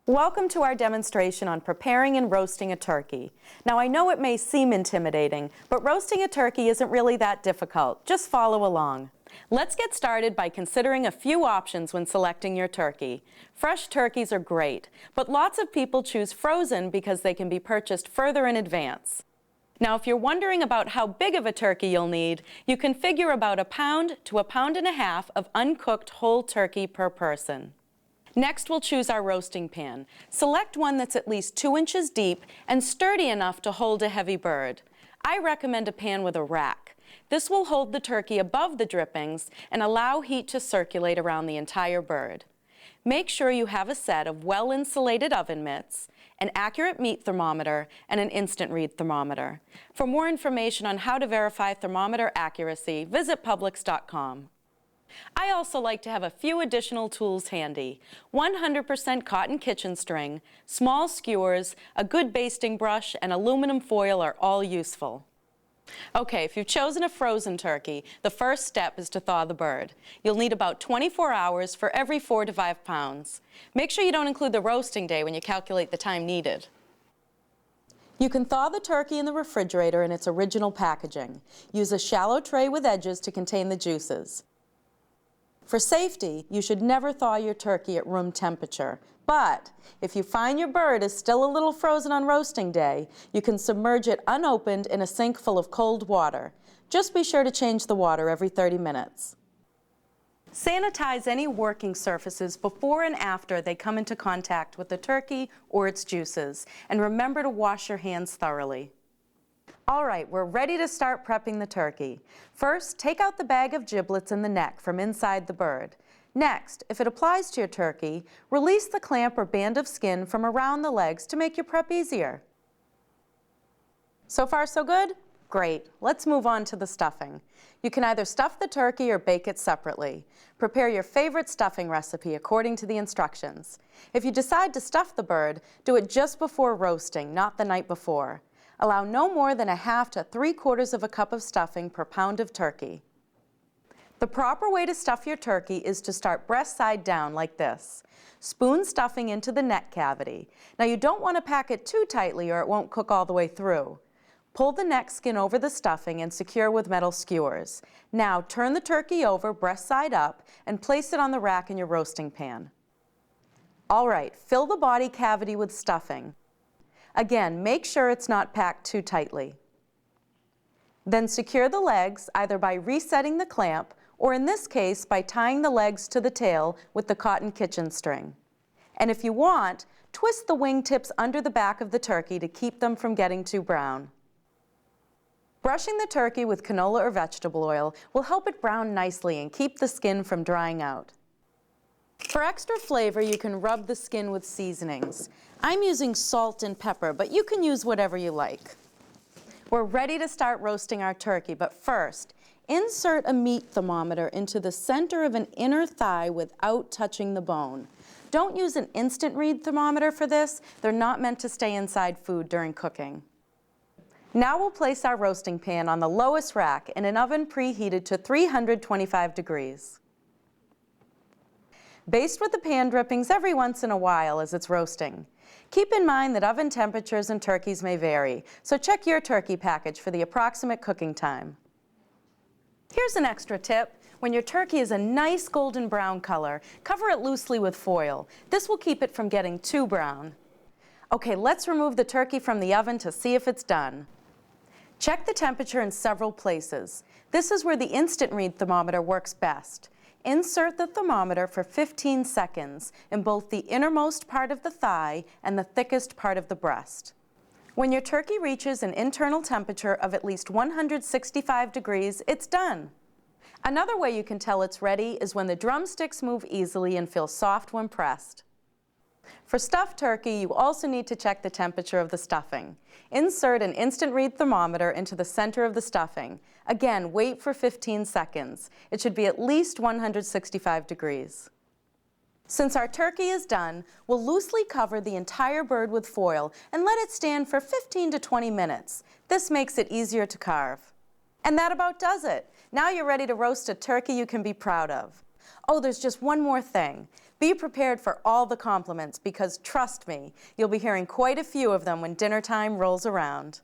Welcome to our demonstration on preparing and roasting a turkey. Now I know it may seem intimidating, but roasting a turkey isn't really that difficult. Just follow along. Let's get started by considering a few options when selecting your turkey. Fresh turkeys are great, but lots of people choose frozen because they can be purchased further in advance. Now if you're wondering about how big of a turkey you'll need, you can figure about 1 pound to 1.5 pounds of uncooked whole turkey per person. Next, we'll choose our roasting pan. Select one that's at least 2 inches deep and sturdy enough to hold a heavy bird. I recommend a pan with a rack. This will hold the turkey above the drippings and allow heat to circulate around the entire bird. Make sure you have a set of well-insulated oven mitts, an accurate meat thermometer, and an instant read thermometer. For more information on how to verify thermometer accuracy, visit Publix.com. I also like to have a few additional tools handy. 100% cotton kitchen string, small skewers, a good basting brush, and aluminum foil are all useful. Okay, if you've chosen a frozen turkey, the first step is to thaw the bird. You'll need about 24 hours for every 4 to 5 pounds. Make sure you don't include the roasting day when you calculate the time needed. You can thaw the turkey in the refrigerator in its original packaging. Use a shallow tray with edges to contain the juices. For safety, you should never thaw your turkey at room temperature. But if you find your bird is still a little frozen on roasting day, you can submerge it unopened in a sink full of cold water. Just be sure to change the water every 30 minutes. Sanitize any working surfaces before and after they come into contact with the turkey or its juices. And remember to wash your hands thoroughly. All right, we're ready to start prepping the turkey. First, take out the bag of giblets and the neck from inside the bird. Next, if it applies to your turkey, release the clamp or band of skin from around the legs to make your prep easier. So far, so good? Great. Let's move on to the stuffing. You can either stuff the turkey or bake it separately. Prepare your favorite stuffing recipe according to the instructions. If you decide to stuff the bird, do it just before roasting, not the night before. Allow no more than 1/2 to 3/4 cup of stuffing per pound of turkey. The proper way to stuff your turkey is to start breast side down like this. Spoon stuffing into the neck cavity. Now you don't want to pack it too tightly or it won't cook all the way through. Pull the neck skin over the stuffing and secure with metal skewers. Now turn the turkey over breast side up and place it on the rack in your roasting pan. All right, fill the body cavity with stuffing. Again, make sure it's not packed too tightly. Then secure the legs either by resetting the clamp or in this case by tying the legs to the tail with the cotton kitchen string. And if you want, twist the wing tips under the back of the turkey to keep them from getting too brown. Brushing the turkey with canola or vegetable oil will help it brown nicely and keep the skin from drying out. For extra flavor, you can rub the skin with seasonings. I'm using salt and pepper, but you can use whatever you like. We're ready to start roasting our turkey, but first, insert a meat thermometer into the center of an inner thigh without touching the bone. Don't use an instant read thermometer for this. They're not meant to stay inside food during cooking. Now we'll place our roasting pan on the lowest rack in an oven preheated to 325 degrees. Baste with the pan drippings every once in a while as it's roasting. Keep in mind that oven temperatures in turkeys may vary, so check your turkey package for the approximate cooking time. Here's an extra tip. When your turkey is a nice golden brown color, cover it loosely with foil. This will keep it from getting too brown. Okay, let's remove the turkey from the oven to see if it's done. Check the temperature in several places. This is where the instant read thermometer works best. Insert the thermometer for 15 seconds in both the innermost part of the thigh and the thickest part of the breast. When your turkey reaches an internal temperature of at least 165 degrees, it's done. Another way you can tell it's ready is when the drumsticks move easily and feel soft when pressed. For stuffed turkey, you also need to check the temperature of the stuffing. Insert an instant read thermometer into the center of the stuffing. Again, wait for 15 seconds. It should be at least 165 degrees. Since our turkey is done, we'll loosely cover the entire bird with foil and let it stand for 15 to 20 minutes. This makes it easier to carve. And that about does it. Now you're ready to roast a turkey you can be proud of. Oh, there's just one more thing. Be prepared for all the compliments because trust me, you'll be hearing quite a few of them when dinner time rolls around.